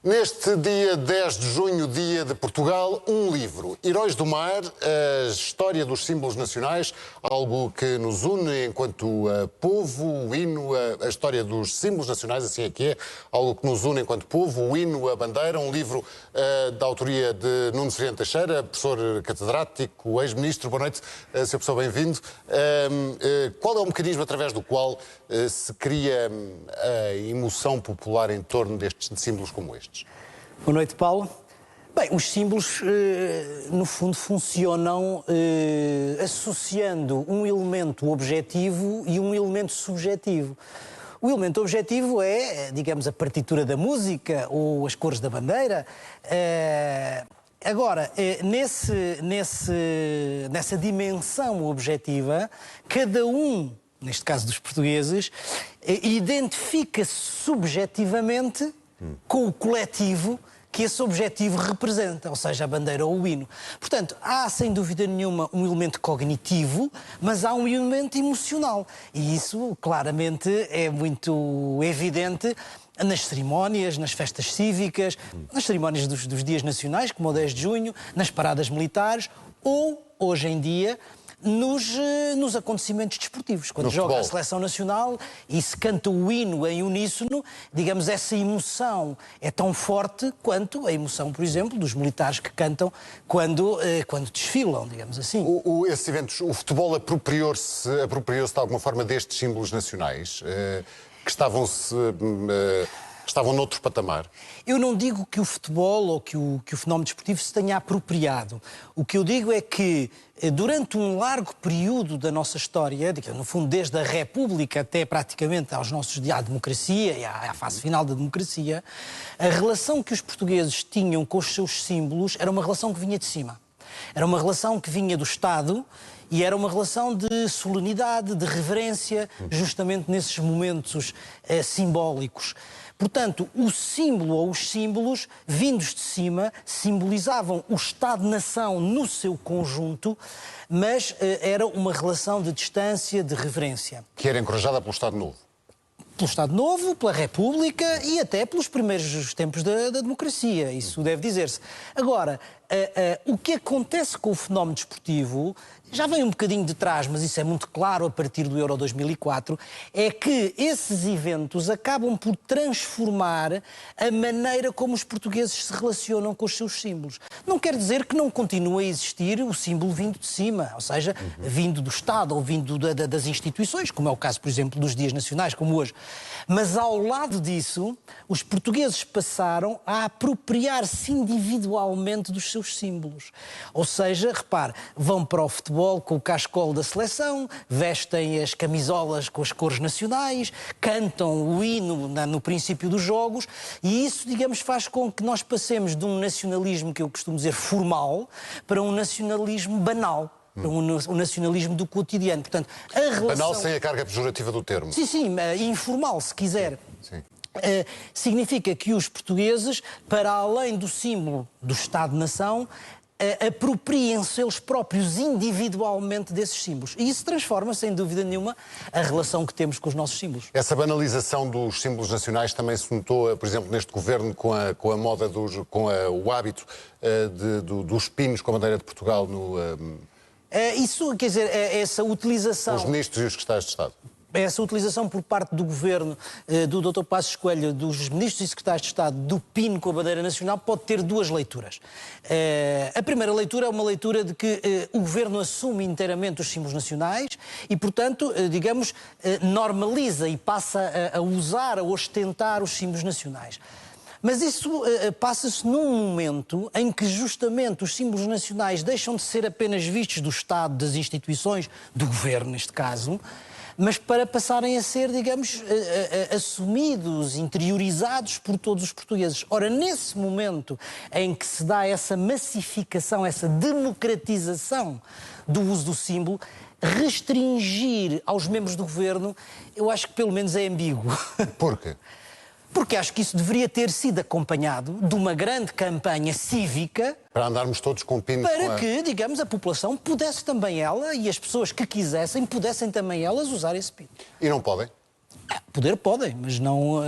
Neste dia 10 de junho, dia de Portugal, um livro, Heróis do Mar, a história dos símbolos nacionais, algo que nos une enquanto povo, o hino, a história dos símbolos nacionais, assim é que é, algo que nos une enquanto povo, o hino, a bandeira, um livro da autoria de Nuno Seriano Teixeira, professor catedrático, ex-ministro. Boa noite, Sr. Professor, bem-vindo. Qual é o mecanismo através do qual se cria a emoção popular em torno destes símbolos como estes? Boa noite, Paulo. Bem, os símbolos, no fundo, funcionam associando um elemento objetivo e um elemento subjetivo. O elemento objetivo é, digamos, a partitura da música ou as cores da bandeira. Agora, nessa dimensão objetiva, cada um, neste caso dos portugueses, identifica-se subjetivamente com o coletivo que esse objetivo representa, ou seja, a bandeira ou o hino. Portanto, há sem dúvida nenhuma um elemento cognitivo, mas há um elemento emocional. E isso, claramente, é muito evidente nas cerimónias, nas festas cívicas, nas cerimónias dos dias nacionais, como o 10 de junho, nas paradas militares ou, hoje em dia, nos acontecimentos desportivos. Quando joga a seleção nacional e se canta o hino em uníssono, digamos, essa emoção é tão forte quanto a emoção, por exemplo, dos militares que cantam quando desfilam, digamos assim. Esses eventos, o futebol apropriou-se de alguma forma destes símbolos nacionais, que estavam noutro patamar? Eu não digo que o futebol ou que o fenómeno desportivo se tenha apropriado. O que eu digo é que, durante um largo período da nossa história, no fundo desde a República até praticamente aos nossos dias, à democracia e à fase final da democracia, a relação que os portugueses tinham com os seus símbolos era uma relação que vinha de cima. Era uma relação que vinha do Estado e era uma relação de solenidade, de reverência, justamente nesses momentos simbólicos. Portanto, o símbolo ou os símbolos, vindos de cima, simbolizavam o Estado-nação no seu conjunto, mas era uma relação de distância, de reverência. Que era encorajada pelo Estado Novo? Pelo Estado Novo, pela República e até pelos primeiros tempos da democracia, isso deve dizer-se. Agora, o que acontece com o fenómeno desportivo, já vem um bocadinho de trás, mas isso é muito claro a partir do Euro 2004, é que esses eventos acabam por transformar a maneira como os portugueses se relacionam com os seus símbolos. Não quer dizer que não continue a existir o símbolo vindo de cima, ou seja, vindo do Estado ou vindo das instituições, como é o caso, por exemplo, dos dias nacionais, como hoje. Mas ao lado disso, os portugueses passaram a apropriar-se individualmente dos seus símbolos. Ou seja, repare, vão para o futebol com o cascolo da seleção, vestem as camisolas com as cores nacionais, cantam o hino no princípio dos jogos e isso, digamos, faz com que nós passemos de um nacionalismo que eu costumo dizer formal para um nacionalismo banal. Um nacionalismo do cotidiano. Portanto, a relação... Banal sem a carga pejorativa do termo. Sim, informal, se quiser. Sim. Significa que os portugueses, para além do símbolo do Estado-nação, apropriem-se eles próprios individualmente desses símbolos. E isso transforma, sem dúvida nenhuma, a relação que temos com os nossos símbolos. Essa banalização dos símbolos nacionais também se notou, por exemplo, neste governo, com a moda, o hábito dos pinos com a bandeira de Portugal no... Isso, quer dizer, essa utilização... Os ministros e os secretários de Estado. Essa utilização por parte do governo, do Dr. Passos Coelho, dos ministros e secretários de Estado, do pino com a bandeira nacional, pode ter duas leituras. A primeira leitura é uma leitura de que o governo assume inteiramente os símbolos nacionais e, portanto, digamos, normaliza e passa a usar, a ostentar os símbolos nacionais. Mas isso passa-se num momento em que justamente os símbolos nacionais deixam de ser apenas vistos do Estado, das instituições, do governo neste caso, mas para passarem a ser, digamos, assumidos, interiorizados por todos os portugueses. Ora, nesse momento em que se dá essa massificação, essa democratização do uso do símbolo, restringir aos membros do governo, eu acho que pelo menos é ambíguo. Por quê? Porque acho que isso deveria ter sido acompanhado de uma grande campanha cívica... Para andarmos todos com pinos... Para que, digamos, a população pudesse também ela, e as pessoas que quisessem, pudessem também elas usar esse pino. E não podem? Poder podem, mas não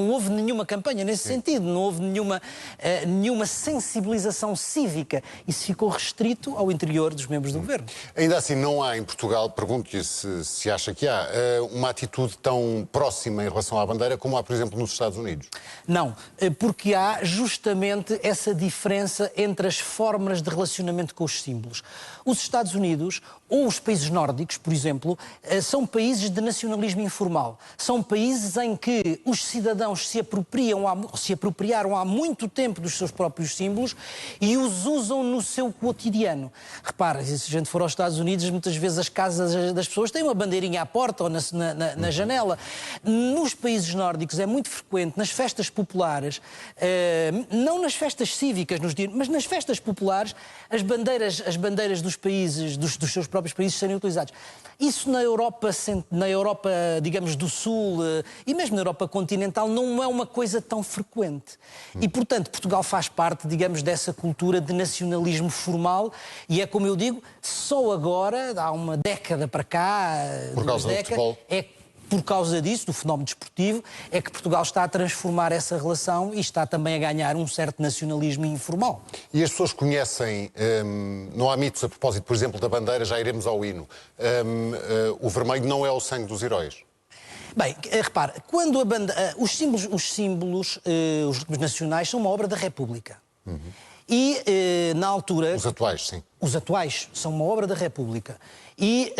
houve nenhuma campanha nesse sentido, não houve nenhuma sensibilização cívica. Isso ficou restrito ao interior dos membros do governo. Ainda assim, não há em Portugal, pergunto-lhe se acha que há, uma atitude tão próxima em relação à bandeira como há, por exemplo, nos Estados Unidos? Não, porque há justamente essa diferença entre as formas de relacionamento com os símbolos. Os Estados Unidos ou os países nórdicos, por exemplo, são países de nacionalismo informal. São países em que os cidadãos se apropriaram há muito tempo dos seus próprios símbolos e os usam no seu cotidiano. Repare, se a gente for aos Estados Unidos, muitas vezes as casas das pessoas têm uma bandeirinha à porta ou na janela. Nos países nórdicos é muito frequente, nas festas populares, não nas festas cívicas, mas nas festas populares, as bandeiras dos países, dos seus próprios países serem utilizadas. Isso na Europa, digamos, do Sul e mesmo na Europa continental não é uma coisa tão frequente. E, portanto, Portugal faz parte, digamos, dessa cultura de nacionalismo formal e é como eu digo, só agora, há uma década para cá, por causa do futebol. Por causa disso, do fenómeno desportivo, é que Portugal está a transformar essa relação e está também a ganhar um certo nacionalismo informal. E as pessoas conhecem, não há mitos a propósito, por exemplo, da bandeira, já iremos ao hino. O vermelho não é o sangue dos heróis. Bem, repare, quando os símbolos nacionais são uma obra da República. E, na altura... Os atuais, sim. Os atuais são uma obra da República. E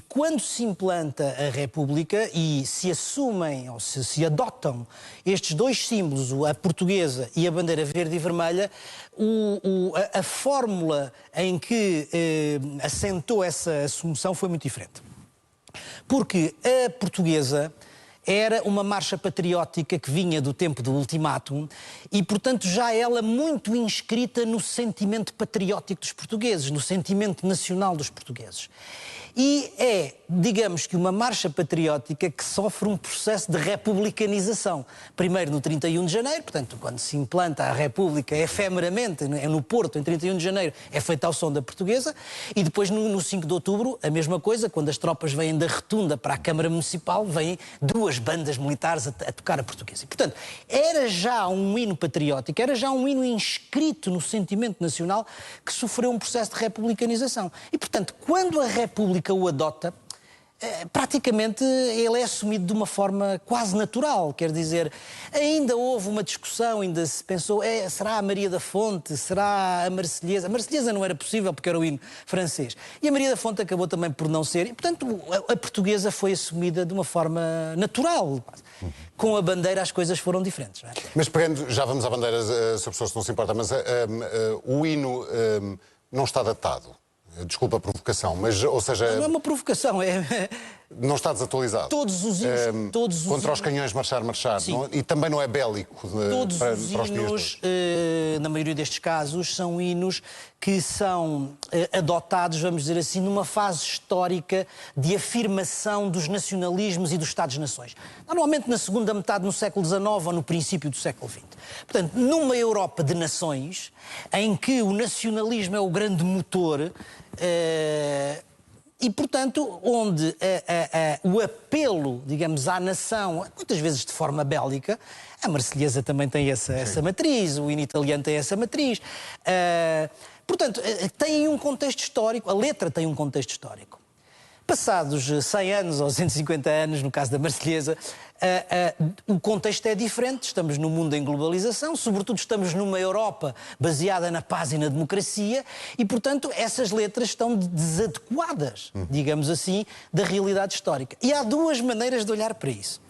quando se implanta a República e se assumem ou se adotam estes dois símbolos, a portuguesa e a bandeira verde e vermelha, a fórmula em que assentou essa assunção foi muito diferente. Porque a portuguesa era uma marcha patriótica que vinha do tempo do ultimátum e, portanto, já ela muito inscrita no sentimento patriótico dos portugueses, no sentimento nacional dos portugueses. E é, digamos que, uma marcha patriótica que sofre um processo de republicanização. Primeiro no 31 de janeiro, portanto, quando se implanta a República efemeramente, é no Porto, em 31 de janeiro, é feita ao som da portuguesa, e depois no 5 de outubro, a mesma coisa, quando as tropas vêm da Rotunda para a Câmara Municipal, vêm duas bandas militares a tocar a portuguesa. E, portanto, era já um hino patriótico, era já um hino inscrito no sentimento nacional que sofreu um processo de republicanização. E, portanto, quando a República o adota, praticamente ele é assumido de uma forma quase natural, quer dizer, ainda houve uma discussão, ainda se pensou, será a Maria da Fonte, será a Marselhesa? A Marselhesa não era possível porque era o hino francês. E a Maria da Fonte acabou também por não ser, e portanto a portuguesa foi assumida de uma forma natural. Com a bandeira as coisas foram diferentes. Não é? Mas pegando, já vamos à bandeira, se a pessoa se não se importa, mas o hino não está datado. Desculpa a provocação, mas, ou seja... Não é uma provocação, Não está desatualizado. Todos os hinos... Contra os canhões marchar. Não, e também não é bélico todos para os os hinos, na maioria destes casos, são hinos que são adotados, vamos dizer assim, numa fase histórica de afirmação dos nacionalismos e dos Estados-nações. Normalmente na segunda metade do século XIX ou no princípio do século XX. Portanto, numa Europa de nações, em que o nacionalismo é o grande motor... E, portanto, onde o apelo, digamos, à nação, muitas vezes de forma bélica, a Marselhesa também tem essa matriz, o hino italiano tem essa matriz. Portanto, tem um contexto histórico, a letra tem um contexto histórico. Passados 100 anos ou 150 anos, no caso da Marselhesa, o contexto é diferente. Estamos num mundo em globalização, sobretudo estamos numa Europa baseada na paz e na democracia e, portanto, essas letras estão desadequadas, digamos assim, da realidade histórica. E há duas maneiras de olhar para isso.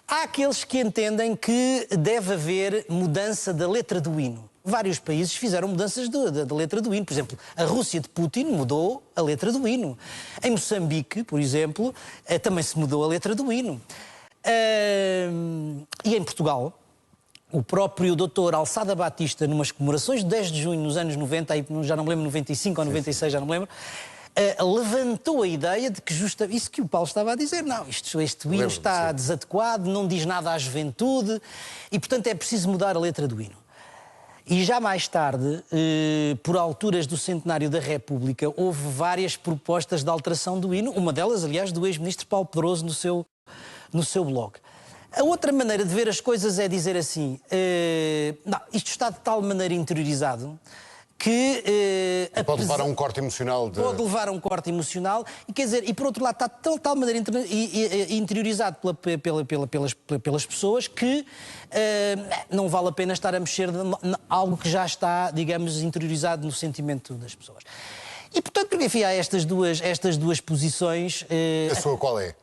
Há aqueles que entendem que deve haver mudança da letra do hino. Vários países fizeram mudanças da letra do hino. Por exemplo, a Rússia de Putin mudou a letra do hino. Em Moçambique, por exemplo, também se mudou a letra do hino. E em Portugal, o próprio doutor Alçada Batista, numas comemorações de 10 de junho nos anos 90, já não me lembro, 95 ou 96, já não me lembro, levantou a ideia de que isso que o Paulo estava a dizer, não, este hino está desadequado, não diz nada à juventude e, portanto, é preciso mudar a letra do hino. E já mais tarde, por alturas do centenário da República, houve várias propostas de alteração do hino, uma delas, aliás, do ex-ministro Paulo Pedroso no seu blog. A outra maneira de ver as coisas é dizer assim, não, isto está de tal maneira interiorizado que... pode levar a um corte emocional. Pode levar a um corte emocional e, quer dizer, e por outro lado está de tal maneira interiorizado pelas pessoas que não vale a pena estar a mexer algo que já está, digamos, interiorizado no sentimento das pessoas. E, portanto, enfim, há estas duas posições... A sua qual é?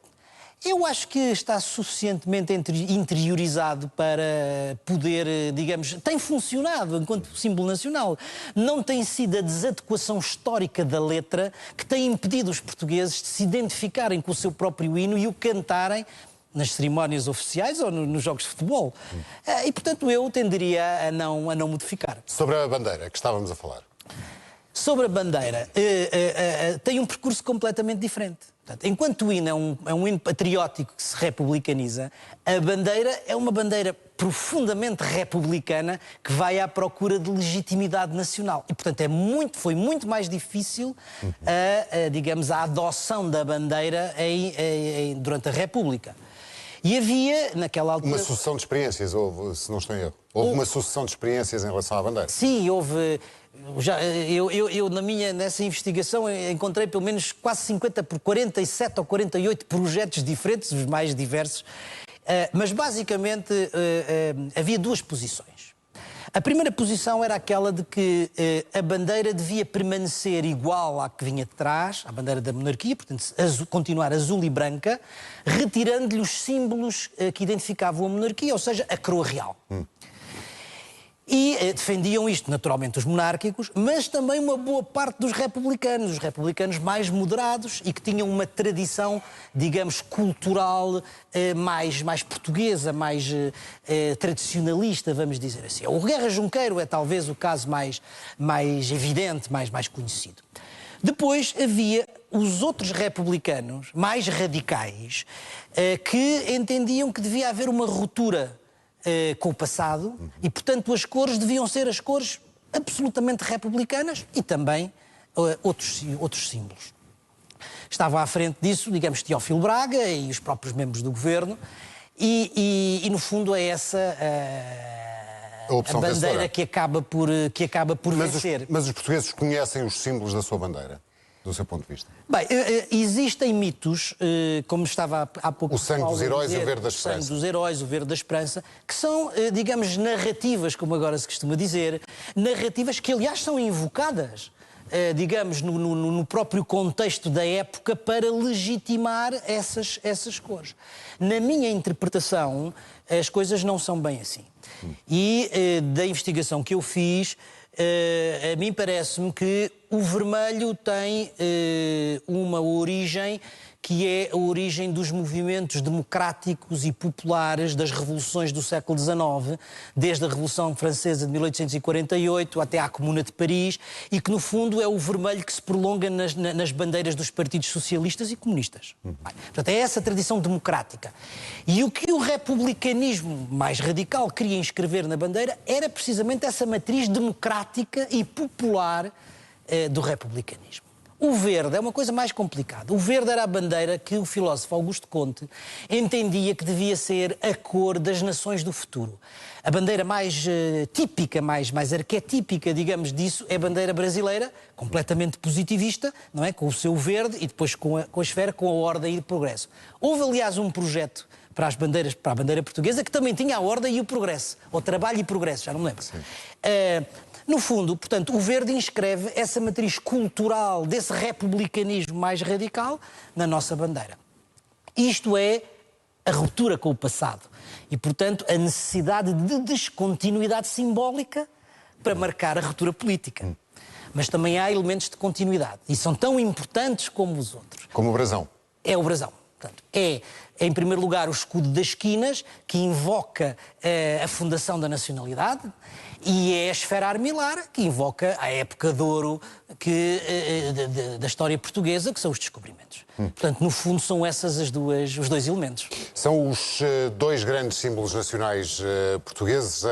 Eu acho que está suficientemente interiorizado para poder, digamos, tem funcionado enquanto símbolo nacional. Não tem sido a desadequação histórica da letra que tem impedido os portugueses de se identificarem com o seu próprio hino e o cantarem nas cerimónias oficiais ou nos jogos de futebol. E, portanto, eu tenderia a não modificar. Sobre a bandeira que estávamos a falar. Sobre a bandeira, tem um percurso completamente diferente. Portanto, enquanto o hino é um hino patriótico que se republicaniza, a bandeira é uma bandeira profundamente republicana que vai à procura de legitimidade nacional. E, portanto, foi muito mais difícil digamos, a adoção da bandeira durante a República. E havia, naquela altura... Uma sucessão de experiências, houve, se não estou em erro. Houve uma sucessão de experiências em relação à bandeira. Sim, houve... Eu nessa investigação encontrei pelo menos quase 50 por 47 ou 48 projetos diferentes, os mais diversos, mas basicamente havia duas posições. A primeira posição era aquela de que a bandeira devia permanecer igual à que vinha de trás, à bandeira da monarquia, portanto continuar azul e branca, retirando-lhe os símbolos que identificavam a monarquia, ou seja, a coroa real. E defendiam isto, naturalmente, os monárquicos, mas também uma boa parte dos republicanos, os republicanos mais moderados e que tinham uma tradição, digamos, cultural mais portuguesa, mais tradicionalista, vamos dizer assim. O Guerra Junqueiro é talvez o caso mais evidente, mais conhecido. Depois havia os outros republicanos, mais radicais, que entendiam que devia haver uma ruptura com o passado e, portanto, as cores deviam ser as cores absolutamente republicanas e também outros símbolos. Estava à frente disso, digamos, Teófilo Braga e os próprios membros do governo e no fundo, é essa a bandeira que acaba por vencer. Mas os portugueses conhecem os símbolos da sua bandeira, do seu ponto de vista? Bem, existem mitos, como estava há pouco... O sangue dos heróis e o verde da esperança. O sangue dos heróis, o verde da esperança, que são, digamos, narrativas, como agora se costuma dizer, narrativas que, aliás, são invocadas, digamos, no próprio contexto da época para legitimar essas cores. Na minha interpretação, as coisas não são bem assim. E da investigação que eu fiz, a mim parece-me que o vermelho tem uma origem que é a origem dos movimentos democráticos e populares das revoluções do século XIX, desde a Revolução Francesa de 1848 até à Comuna de Paris, e que, no fundo, é o vermelho que se prolonga nas bandeiras dos partidos socialistas e comunistas. Portanto, é essa tradição democrática. E o que o republicanismo mais radical queria inscrever na bandeira era precisamente essa matriz democrática e popular do republicanismo. O verde é uma coisa mais complicada. O verde era a bandeira que o filósofo Augusto Comte entendia que devia ser a cor das nações do futuro. A bandeira mais típica, mais arquetípica, digamos, disso, é a bandeira brasileira, completamente positivista, não é? Com o seu verde e depois com a esfera, com a ordem e o progresso. Houve, aliás, um projeto para a bandeira portuguesa que também tinha a ordem e o progresso, ou trabalho e progresso, já não me lembro. No fundo, portanto, o verde inscreve essa matriz cultural desse republicanismo mais radical na nossa bandeira. Isto é a ruptura com o passado e, portanto, a necessidade de descontinuidade simbólica para marcar a ruptura política. Mas também há elementos de continuidade e são tão importantes como os outros. Como o brasão. É o brasão. Portanto, É, em primeiro lugar, o escudo das esquinas, que invoca a fundação da nacionalidade, e é a esfera armilar, que invoca a época de ouro da história portuguesa, que são os descobrimentos. Portanto, no fundo, são esses os dois elementos. São os dois grandes símbolos nacionais portugueses,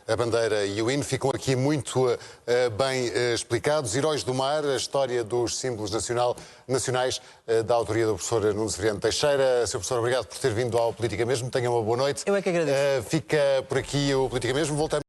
a bandeira e o hino, ficam aqui muito bem explicados. Heróis do Mar, a história dos símbolos nacionais, da autoria do professor Nuno Severiano Teixeira. Sr. Professor, obrigado por ter vindo ao Política Mesmo. Tenha uma boa noite. Eu é que agradeço. Fica por aqui o Política Mesmo. Voltamos